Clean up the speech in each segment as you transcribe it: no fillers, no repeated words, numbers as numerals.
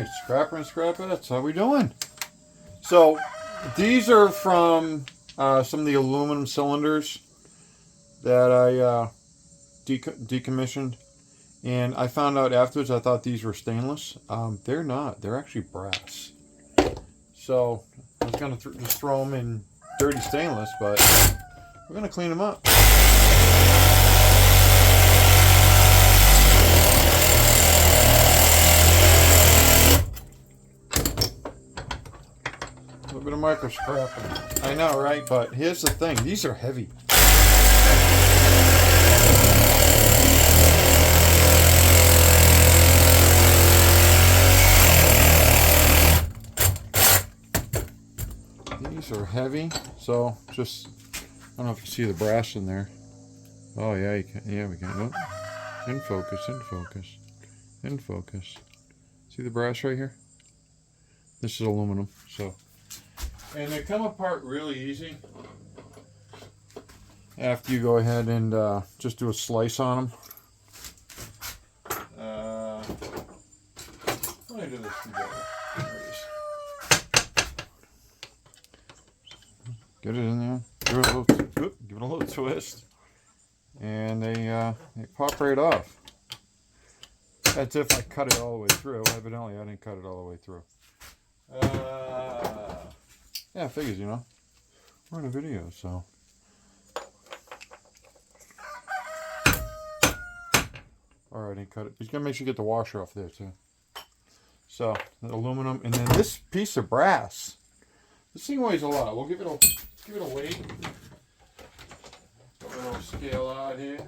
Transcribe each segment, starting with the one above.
Alright, scrapper and scrapettes, how we doing? So, these are from some of the aluminum cylinders that I decommissioned. And I found out afterwards I thought these were stainless. They're not. They're actually brass. So, I was going to just throw them in dirty stainless, but we're going to clean them up. A little bit of micro scrapping. I know, right? But here's the thing. These are heavy. These are heavy. So just, I don't know if you see the brass in there. Oh yeah, you can. Yeah, we can. Oh. In focus, in focus, in focus. See the brass right here? This is aluminum. So. And they come apart really easy after you go ahead and just do a slice on them. Let me do this together. There it is. Get it in there. Give it a little twist, and they pop right off. That's if I cut it all the way through. Evidently, I didn't cut it all the way through. Yeah, figures, you know. We're in a video, so. Alright, and cut it. You gotta make sure you get the washer off there, too. So, the aluminum, and then this piece of brass. This thing weighs a lot. We'll give it a weight. Put a little scale out here.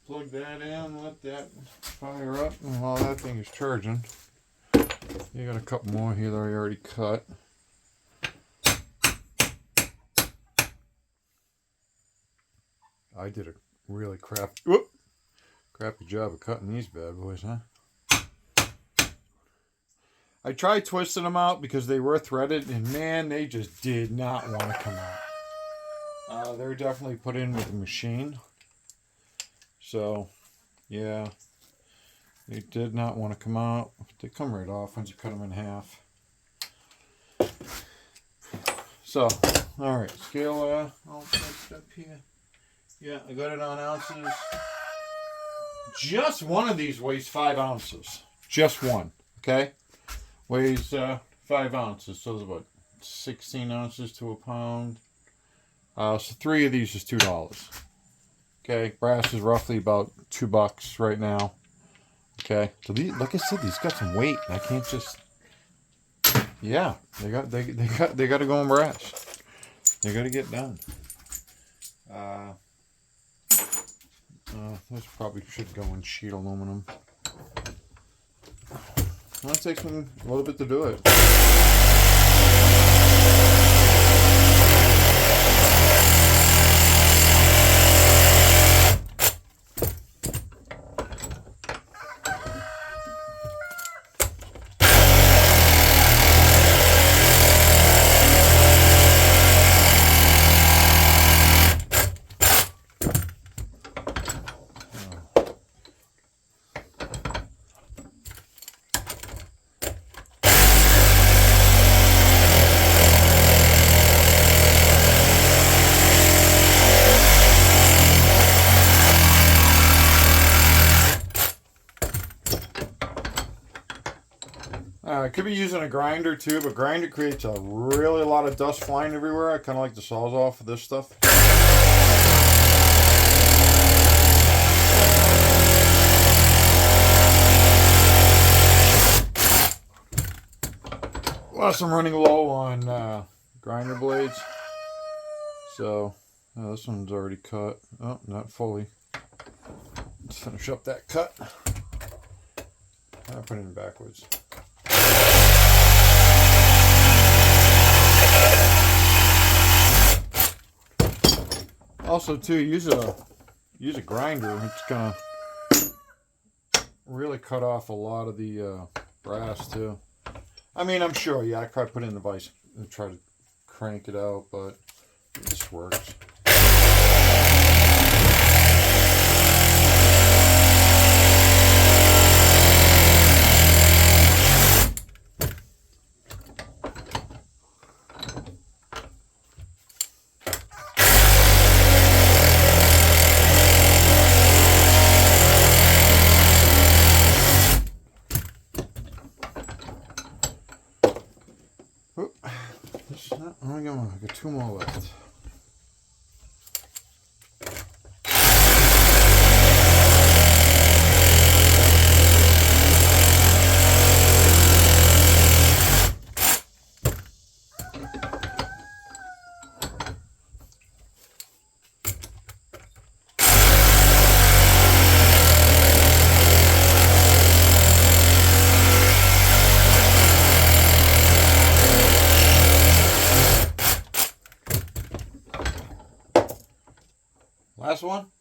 Plug that in, let that fire up, and while that thing is charging, you got a couple more here that I already cut. I did a really crappy job of cutting these bad boys, huh? I tried twisting them out because they were threaded, and man, they just did not want to come out. They're definitely put in with a machine. So, yeah, they did not want to come out. They come right off once you cut them in half. So, alright, scale, I'll put up here. Yeah, I got it on ounces. Just one of these weighs 5 ounces. Just one, okay? Weighs 5 ounces. So it's about 16 ounces to a pound. So 3 of these is $2. Okay, brass is roughly about $2 right now. Okay, so these, like I said, these got some weight. I can't just. Yeah, they got to go in brass. They got to get done. Those probably should go in sheet aluminum. Well, it takes me a little bit to do it. I could be using a grinder too, but grinder creates a really lot of dust flying everywhere. I kind of like the Sawzall for this stuff. Plus, I'm running low on grinder blades. So, this one's already cut. Oh, not fully. Let's finish up that cut. I'll put it in backwards. Also, too, use a grinder. It's gonna really cut off a lot of the brass too. I mean, I'm sure. Yeah, I could probably put it in the vise and try to crank it out, but this works.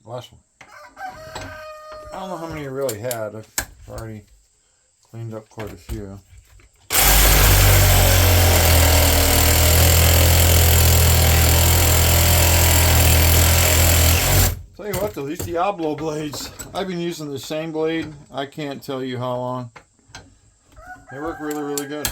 last one. I don't know how many I really had. I've already cleaned up quite a few. Tell you what though, these Diablo blades, I've been using the same blade, I can't tell you how long. They work really, really good.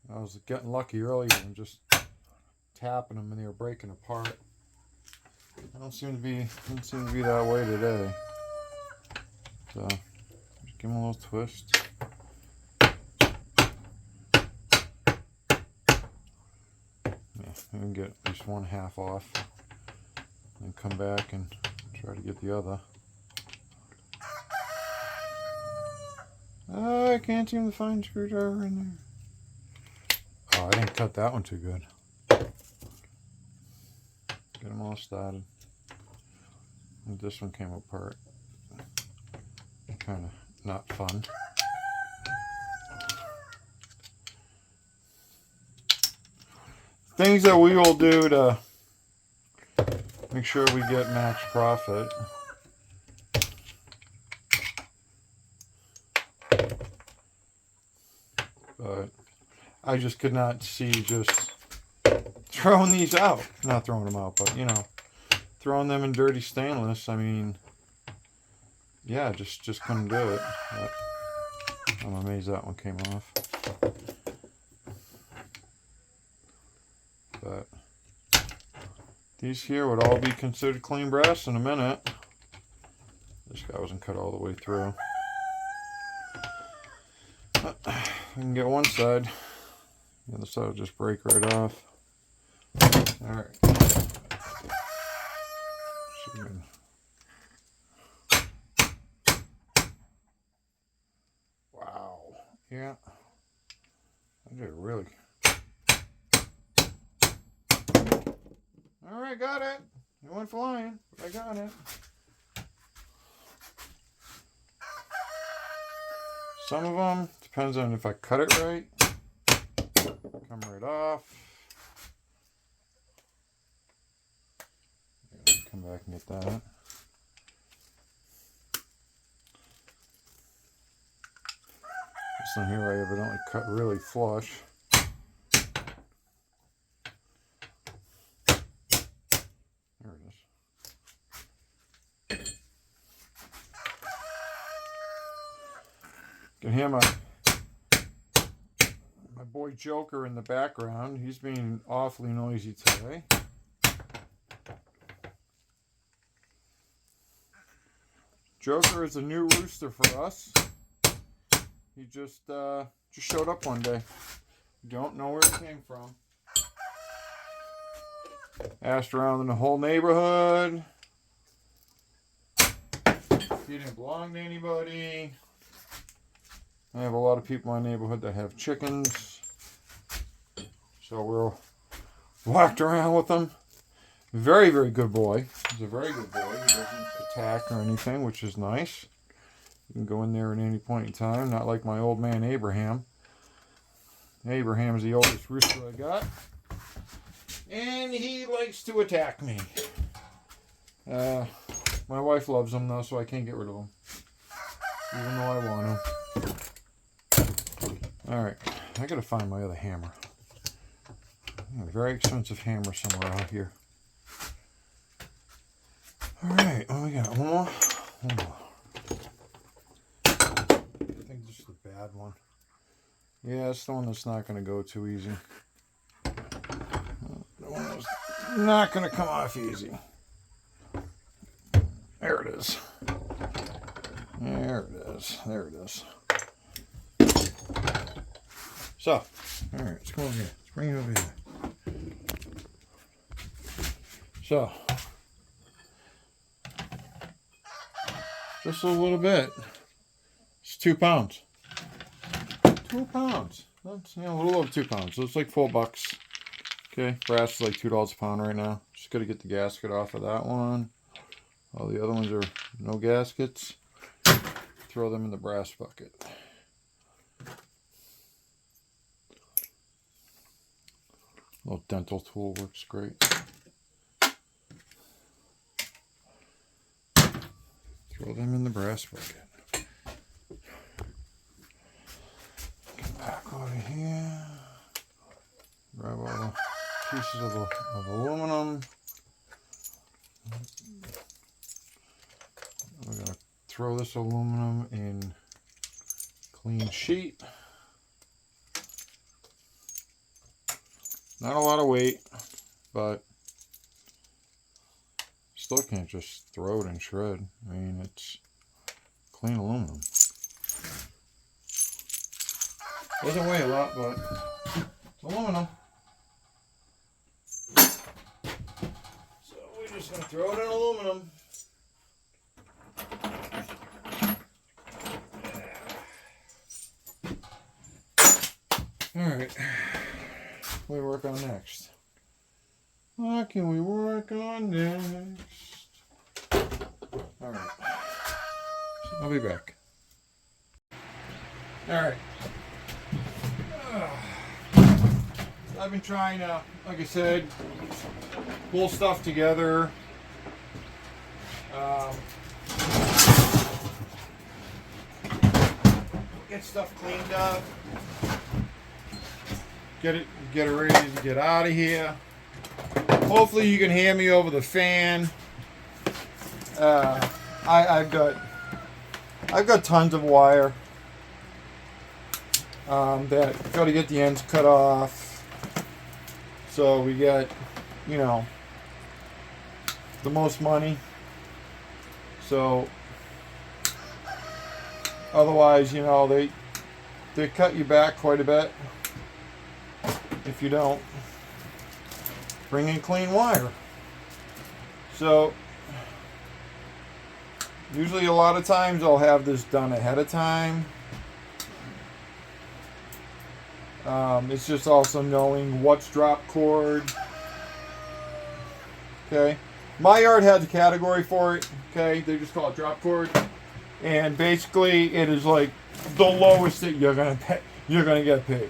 I was getting lucky earlier and just tapping them and they were breaking apart. I don't seem to be that way today. So just give them a little twist. Yeah, we can get at least one half off. And come back and try to get the other. Oh, I can't seem to find a screwdriver in there. Oh, I didn't cut that one too good. Get them all started. And this one came apart. Kind of not fun. Things that we will do to make sure we get max profit. But I just could not see just throwing these out. Not throwing them out, but you know, throwing them in dirty stainless. I mean, yeah, just couldn't do it. But I'm amazed that one came off. But these here would all be considered clean brass in a minute. This guy wasn't cut all the way through. I can get one side. The other side will just break right off. Alright. Wow. Yeah. I did really. Alright, got it. It went flying, but I got it. Some of them, depends on if I cut it right. Come right off. Come back and get that. This one here I evidently cut really flush. There it is. You can hear my boy Joker in the background. He's being awfully noisy today. Joker is a new rooster for us. He just showed up one day. Don't know where it came from. Asked around in the whole neighborhood. He didn't belong to anybody. I have a lot of people in my neighborhood that have chickens. So we're walked around with him. Very, very good boy. He's a very good boy. He doesn't attack or anything, which is nice. You can go in there at any point in time. Not like my old man Abraham. Abraham is the oldest rooster I got. And he likes to attack me. My wife loves him though, so I can't get rid of him. Even though I want him. Alright, I gotta find my other hammer. A very expensive hammer somewhere out here. Alright, what we got? One more? One more. I think this is the bad one. Yeah, it's the one that's not going to go too easy. The one that's not going to come off easy. There it is. There it is. There it is. So, alright, let's come over here. Let's bring it over here. So, just a little bit. It's 2 pounds. 2 pounds. That's, you know, a little over 2 pounds. So it's like $4. Okay, brass is like $2 a pound right now. Just got to get the gasket off of that one. All the other ones are no gaskets. Throw them in the brass bucket. Little dental tool works great. Throw them in the brass bucket. Come back over here. Grab all the pieces of aluminum. We're going to throw this aluminum in clean sheet. Not a lot of weight, but still can't just throw it and shred. I mean, it's clean aluminum. Doesn't weigh a lot, but it's aluminum. So we're just going to throw it in aluminum. Alright, what do we work on next? What can we work on next? Alright, I'll be back. Alright. I've been trying to, like I said, pull stuff together. Get stuff cleaned up. Get it ready to get out of here. Hopefully you can hear me over the fan. I've got tons of wire that got to get the ends cut off. So we get, you know, the most money. So otherwise, you know, they cut you back quite a bit if you don't bring in clean wire. So usually a lot of times I'll have this done ahead of time. It's just also knowing what's drop cord. Okay, my yard has a category for it. Okay, they just call it drop cord, and basically it is like the lowest that you're gonna pay. You're gonna get paid,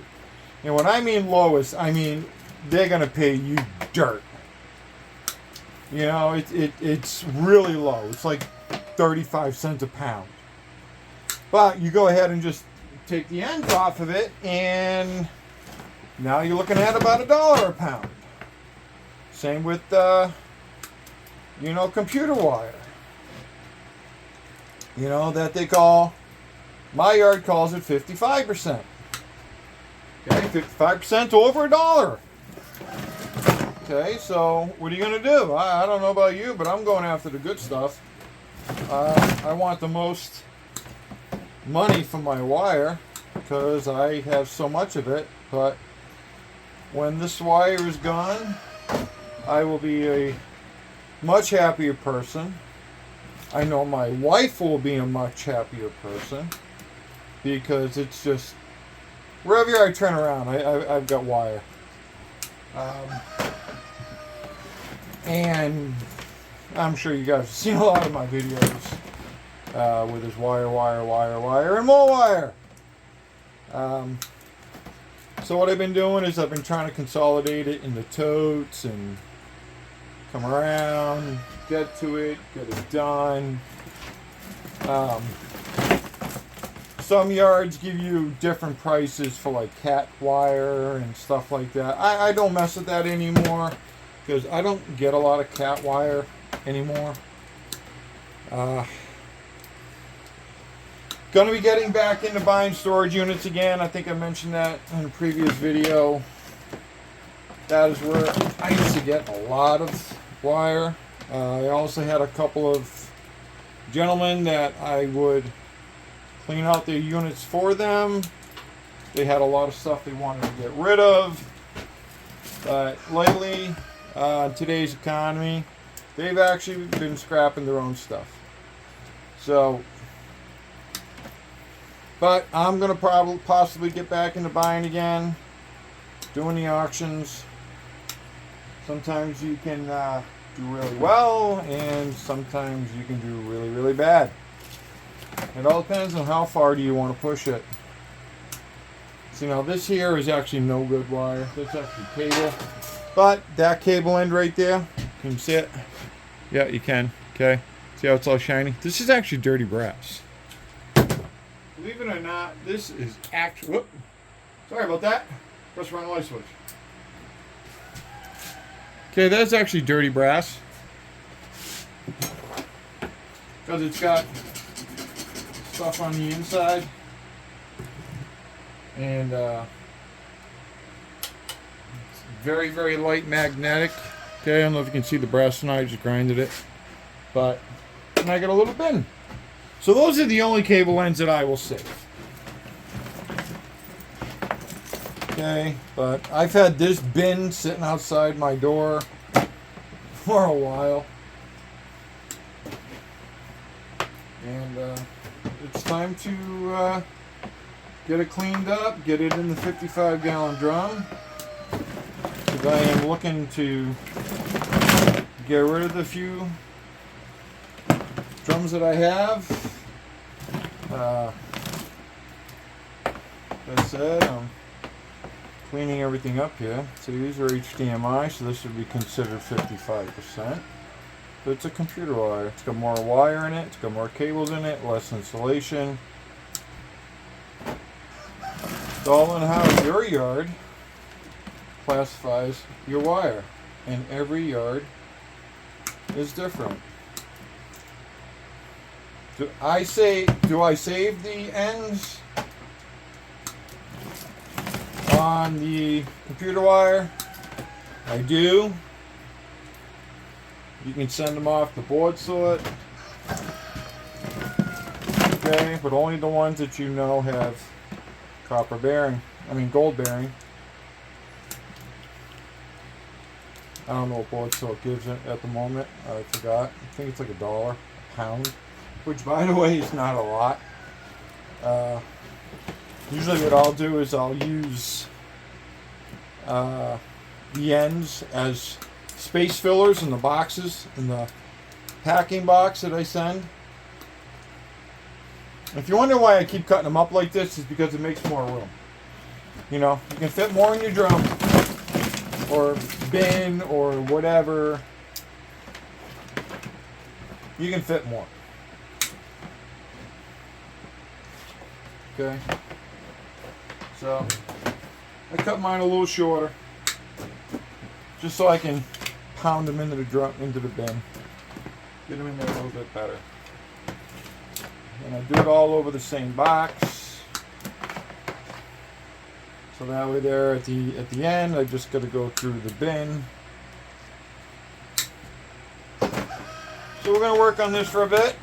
and when I mean lowest, I mean they're gonna pay you dirt. You know, it's really low. It's like 35 cents a pound. But you go ahead and just take the ends off of it, and now you're looking at about $1 a pound. Same with, you know, computer wire. You know, that they call, my yard calls it 55%. Okay, 55% to over $1. Okay, so what are you going to do? I don't know about you, but I'm going after the good stuff. I want the most money for my wire because I have so much of it. But when this wire is gone, I will be a much happier person. I know my wife will be a much happier person because it's just wherever I turn around, I've got wire. And I'm sure you guys have seen a lot of my videos with this wire, and more wire. So what I've been doing is I've been trying to consolidate it into totes and come around, get to it, get it done. Some yards give you different prices for like cat wire and stuff like that. I don't mess with that anymore because I don't get a lot of cat wire anymore. Gonna be getting back into buying storage units again. I think I mentioned that in a previous video. That is where I used to get a lot of wire. I also had a couple of gentlemen that I would clean out their units for them. They had a lot of stuff they wanted to get rid of. But lately, in today's economy, they've actually been scrapping their own stuff. So, but I'm going to possibly get back into buying again, doing the auctions. Sometimes you can do really well, and sometimes you can do really, really bad. It all depends on how far do you want to push it. See, now this here is actually no good wire. That's actually cable. But that cable end right there, can you see it? Yeah, you can. Okay. See how it's all shiny? This is actually dirty brass. Believe it or not, this is actually... Whoop. Sorry about that. Press run light switch. Okay, that's actually dirty brass. Because it's got stuff on the inside. And it's very, very light magnetic. Okay, I don't know if you can see the brass tonight. I just grinded it. But, and I got a little bin. So those are the only cable ends that I will save. Okay, but I've had this bin sitting outside my door for a while. And it's time to get it cleaned up, get it in the 55-gallon drum. Because I am looking to get rid of the few drums that I have. Like I said, I'm cleaning everything up here. So these are HDMI, so this would be considered 55%. But it's a computer wire. It's got more wire in it, it's got more cables in it, less insulation. It's all in how your yard classifies your wire. And every yard is different. Do I save the ends on the computer wire? I do. You can send them off the board sort. Okay, but only the ones that you know have copper bearing. I mean gold bearing. I don't know what board sort gives it at the moment. I forgot. I think it's like $1 a pound. Which, by the way, is not a lot. Usually what I'll do is I'll use the ends as space fillers in the boxes, in the packing box that I send. If you wonder why I keep cutting them up like this, it's because it makes more room. You know, you can fit more in your drum, or bin, or whatever. You can fit more. Okay, so I cut mine a little shorter, just so I can pound them into the drum, into the bin, get them in there a little bit better. And I do it all over the same box, so that way there at the end, I just got to go through the bin. So we're gonna work on this for a bit.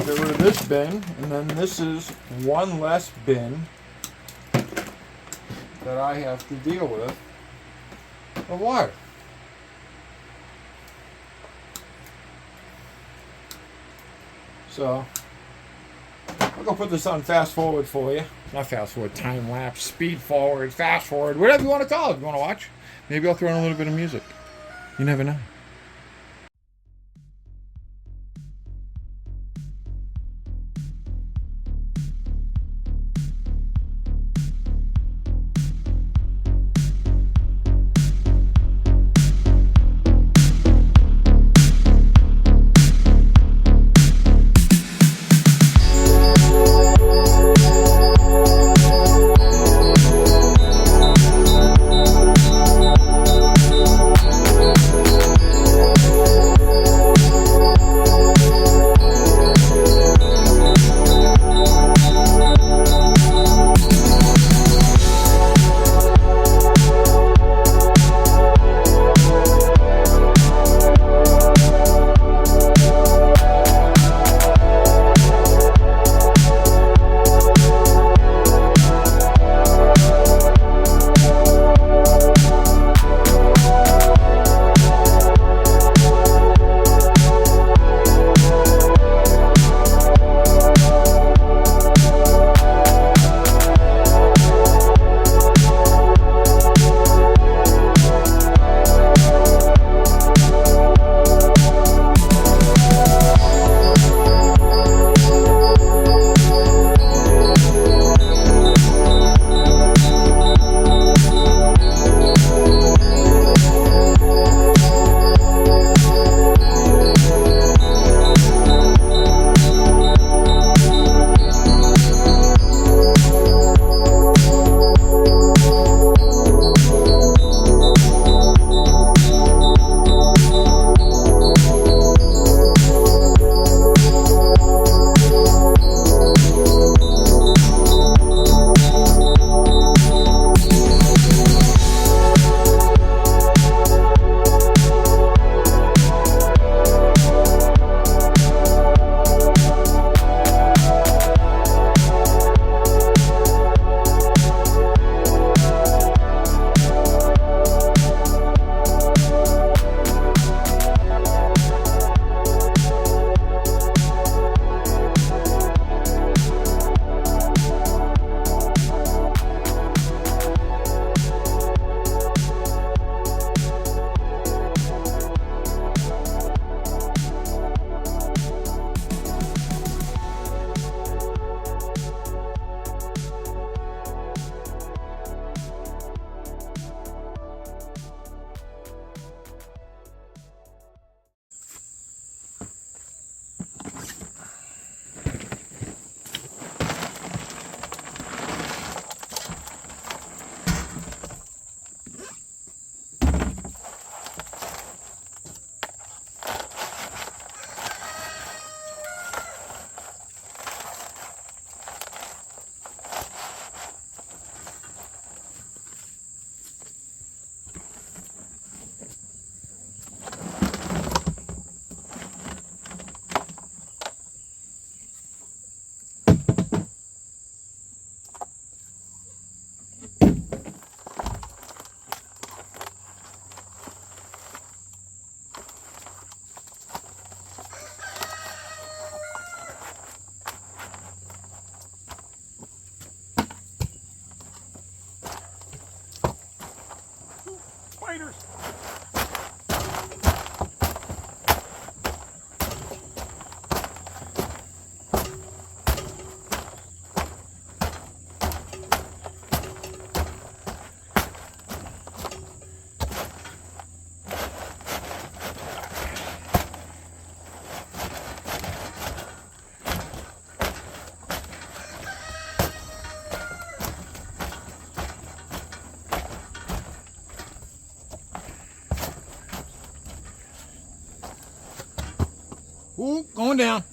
Get rid of this bin, and then this is one less bin that I have to deal with of wire. So I'm gonna put this on fast forward for you. Not fast forward, time lapse, speed forward, fast forward, whatever you want to call it. If you want to watch, maybe I'll throw in a little bit of music. You never know. spiders! Ooh, going down.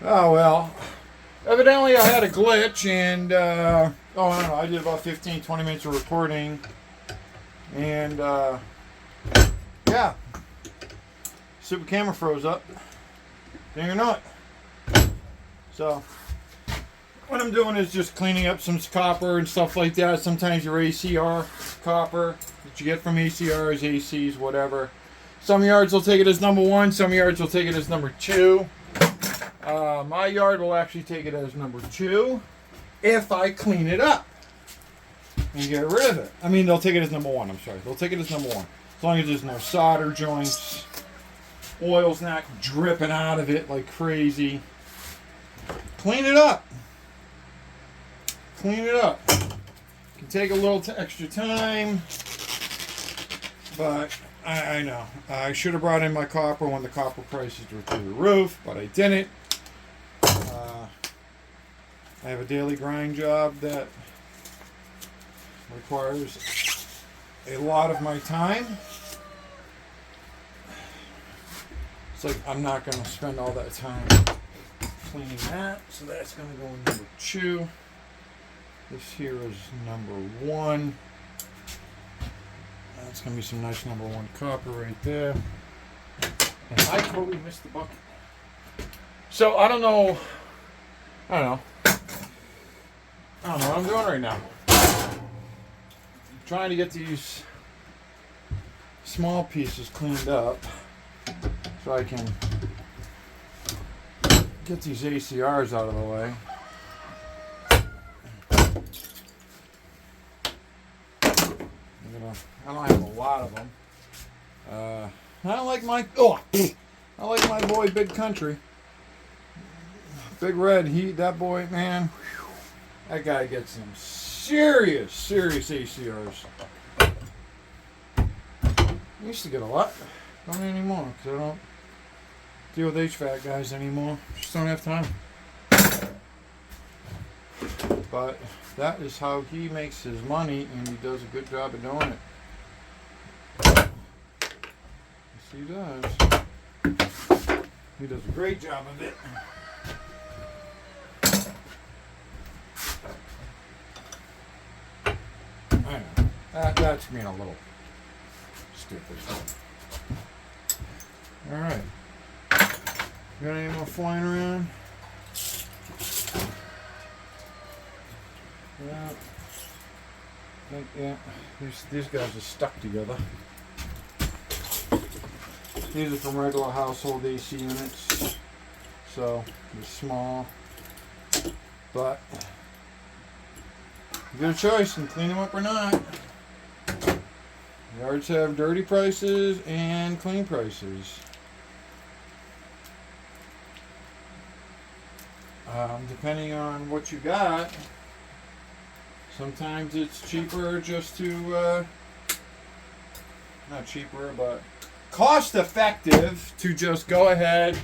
Oh well, evidently I had a glitch, and I don't know, I did about 15-20 minutes of recording, and yeah, super camera froze up. Didn't even know it. So what I'm doing is just cleaning up some copper and stuff like that. Sometimes your ACR copper that you get from ACRs, ACs, whatever. Some yards will take it as number 1, some yards will take it as number 2. My yard will actually take it as number 2 if I clean it up and get rid of it. I mean, they'll take it as number 1, I'm sorry. They'll take it as number 1. As long as there's no solder joints, oil's not dripping out of it like crazy. Clean it up. Clean it up. It can take a little extra time, but I know. I should have brought in my copper when the copper prices were through the roof, but I didn't. I have a daily grind job that requires a lot of my time. It's like I'm not going to spend all that time cleaning that, so that's going to go in number 2. This here is number 1. That's going to be some nice number 1 copper right there. And I totally missed the bucket. So I don't know what I'm doing right now. I'm trying to get these small pieces cleaned up so I can get these ACRs out of the way. I don't have a lot of them. I like my boy Big Country. Big Red, that boy, man, that guy gets some serious ACRs. I used to get a lot. Don't anymore, because I don't deal with HVAC guys anymore. Just don't have time. But that is how he makes his money, and he does a good job of doing it. Yes, he does. He does a great job of it. I know. That's being a little stupid. Alright. Got any more flying around? Yeah. These guys are stuck together. These are from regular household AC units. So, they're small. But you get a choice and clean them up or not. Yards have dirty prices and clean prices. Depending on what you got, sometimes it's cheaper just to, not cheaper, but cost effective to just go ahead,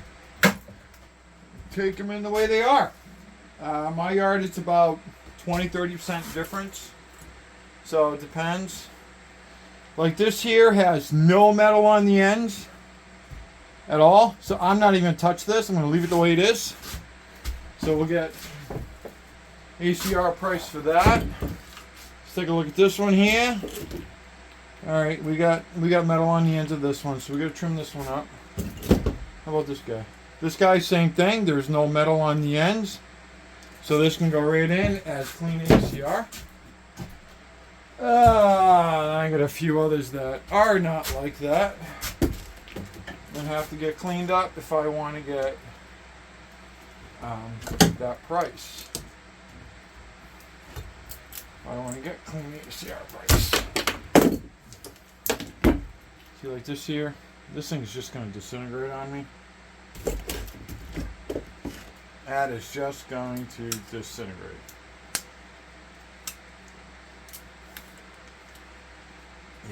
take them in the way they are. My yard, it's about 20-30% difference. So it depends. Like this here has no metal on the ends at all. So I'm not even going to touch this. I'm going to leave it the way it is. So we'll get ACR price for that. Let's take a look at this one here. Alright, we got metal on the ends of this one, so we got to trim this one up. How about this guy? This guy, same thing. There's no metal on the ends. So this can go right in as clean ACR. I got a few others that are not like that. And have to get cleaned up if I want to get that price. If I want to get clean ACR price. See, like this here, this thing is just going to disintegrate on me. That is just going to disintegrate.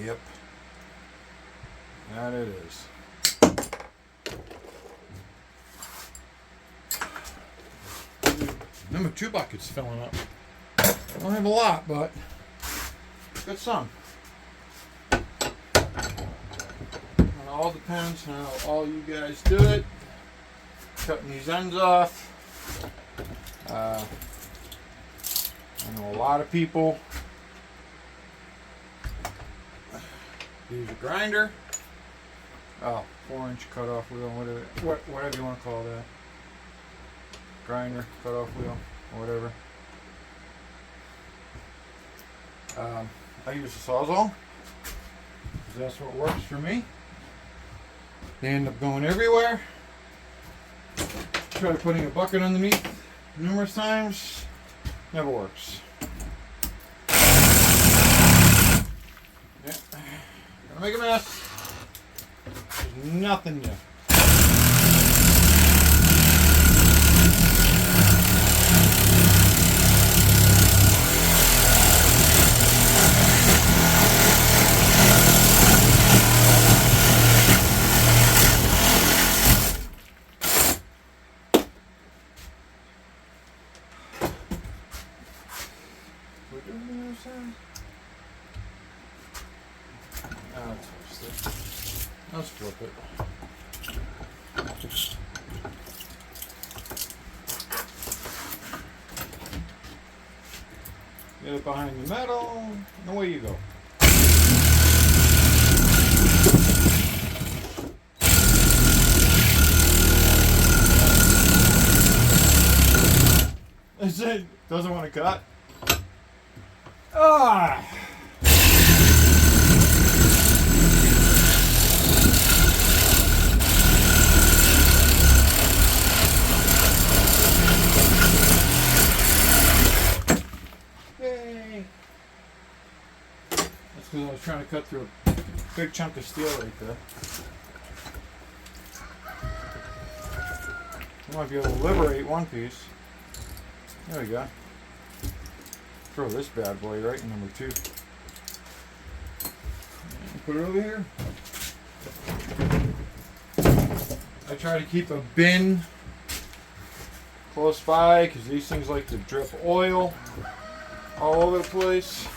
Yep. That it is. Number 2 buckets filling up. I don't have a lot, but got some. It all depends on how all you guys do it. Cutting these ends off. I know a lot of people use a grinder. 4-inch cutoff wheel, whatever you want to call that. Grinder, cutoff wheel, or whatever. I use a Sawzall because that's what works for me. They end up going everywhere. Try putting a bucket underneath numerous times. Never works. Yeah. Gonna make a mess. There's nothing new. Let's flip it. Get it behind the metal, and away you go. That's it. Doesn't want to cut. I was trying to cut through a big chunk of steel right there. I might be able to liberate one piece. There we go. Throw this bad boy right in number 2. And put it over here. I try to keep a bin close by because these things like to drip oil all over the place.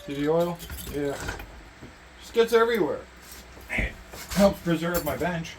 See the oil? Yeah. Just gets everywhere. And helps preserve my bench.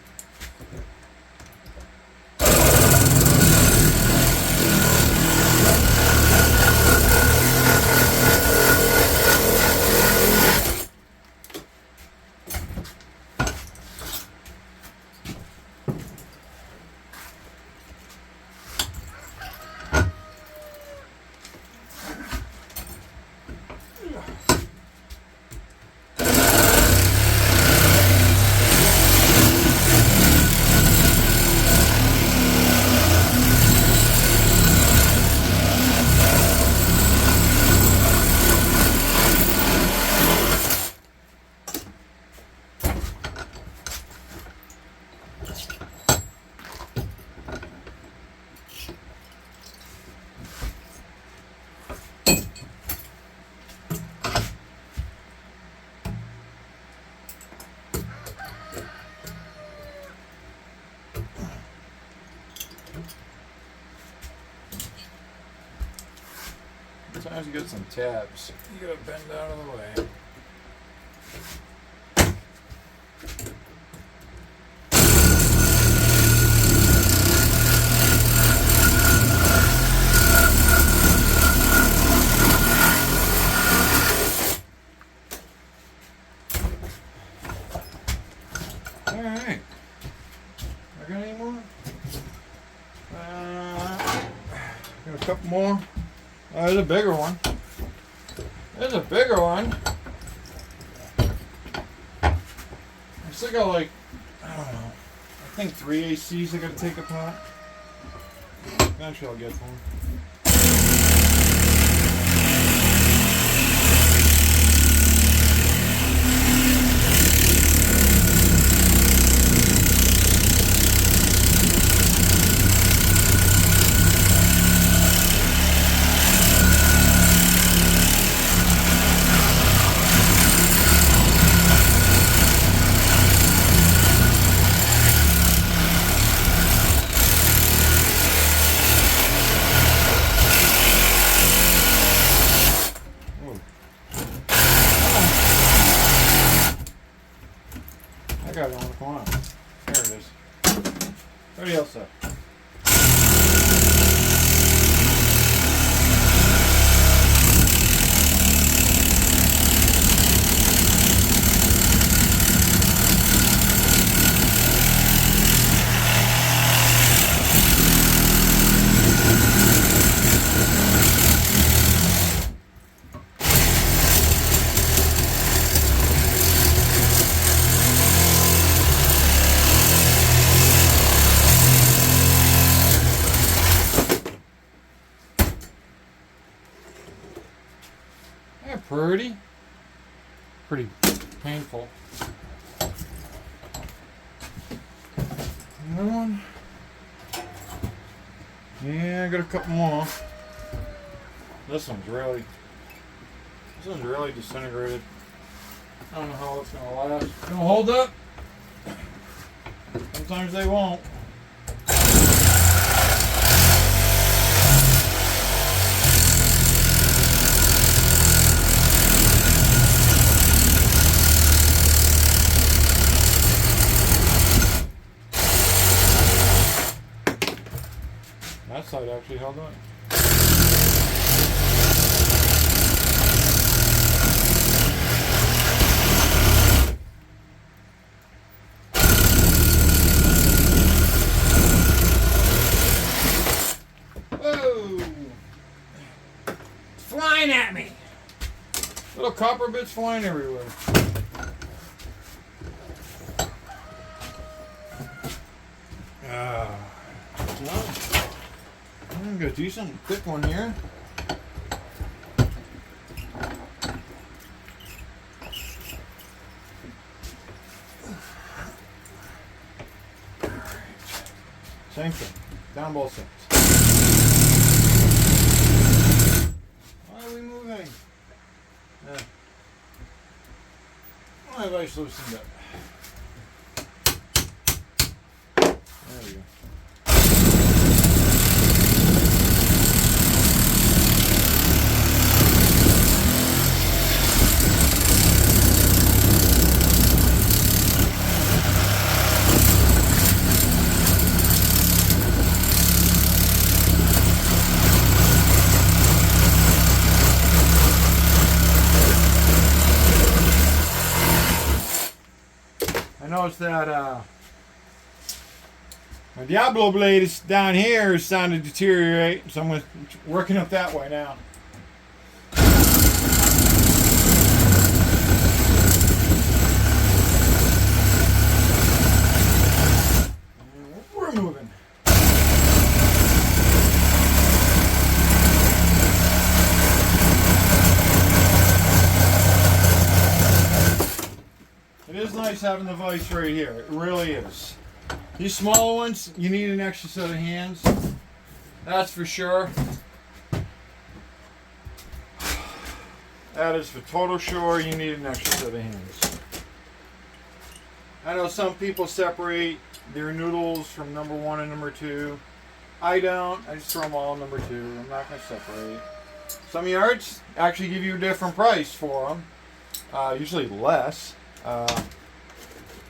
Sometimes you get some tabs. You gotta bend out of the way. Alright. I got any more? Got a couple more. Oh, there's a bigger one. There's a bigger one. I still got like, I don't know, I think 3 ACs I gotta take apart. Eventually I'll get to them. I got one. Come on. There it is. Ready, else set. Pretty painful. Another one. Yeah, I got a couple more. This one's really disintegrated. I don't know how it's gonna last. It's gonna hold up. Sometimes they won't. That side actually held on. Whoa! It's flying at me! Little copper bits flying everywhere. I've got a decent thick one here. Same thing. Down both sides. Why are we moving? My vice loosened up. There we go. I noticed that my Diablo blade is down here is starting to deteriorate, so I'm working up that way now. We're moving. It is nice having the vise right here. It really is. These smaller ones, you need an extra set of hands. That's for sure. That is for total sure. You need an extra set of hands. I know some people separate their noodles from number 1 and number 2. I don't. I just throw them all in number 2. I'm not going to separate. Some yards actually give you a different price for them. Usually less.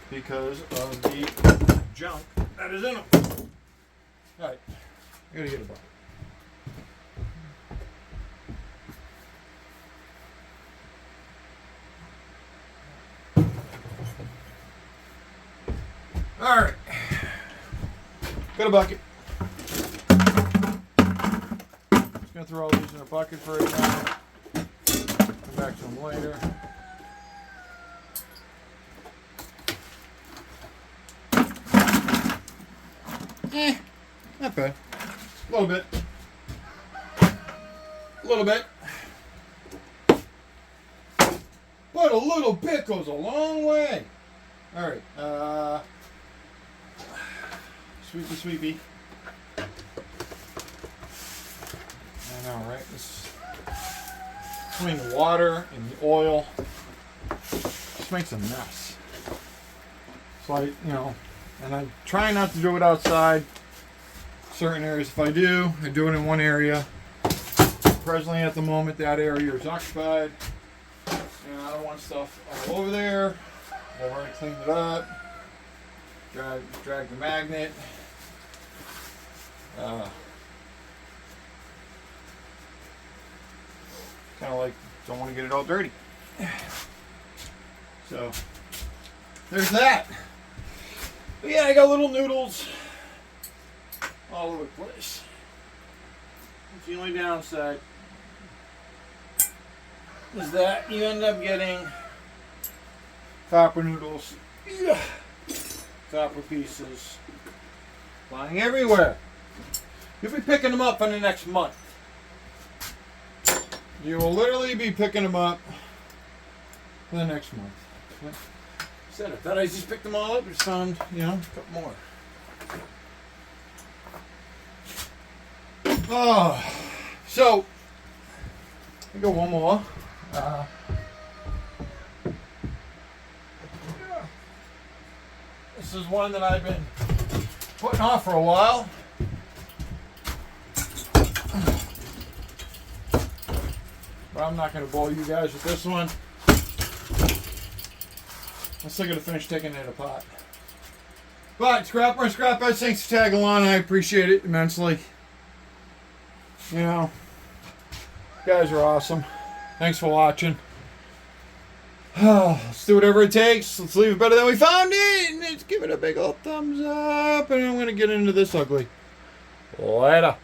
Because of the junk that is in them. Alright, I gotta get a bucket. Alright. Got a bucket. Just gonna throw all these in a bucket for right now. Come back to them later. Not bad. A little bit. A little bit. But a little bit goes a long way. Alright, sweepy. I know, right? This, between the water and the oil, just makes a mess. So I, and I try not to do it outside. Certain areas, if I do it in one area. Presently, at the moment, that area is occupied. And I don't want stuff all over there. I've already cleaned it up. Drag the magnet. Kind of like, don't want to get it all dirty. So, there's that. But yeah, I got little noodles all over the place. The only downside is that you end up getting copper noodles, copper pieces flying everywhere. You'll be picking them up in the next month. You will literally be picking them up for the next month. I thought I just picked them all up. Just found, a couple more. Oh, so I got one more. This is one that I've been putting off for a while. But I'm not going to bore you guys with this one. I'm still going to finish taking it apart. But Scrapper and Scrapheads, thanks for tagging along. I appreciate it immensely. You guys are awesome. Thanks for watching. Let's do whatever it takes. Let's leave it better than we found it. And let's give it a big old thumbs up. And I'm going to get into this ugly. Later.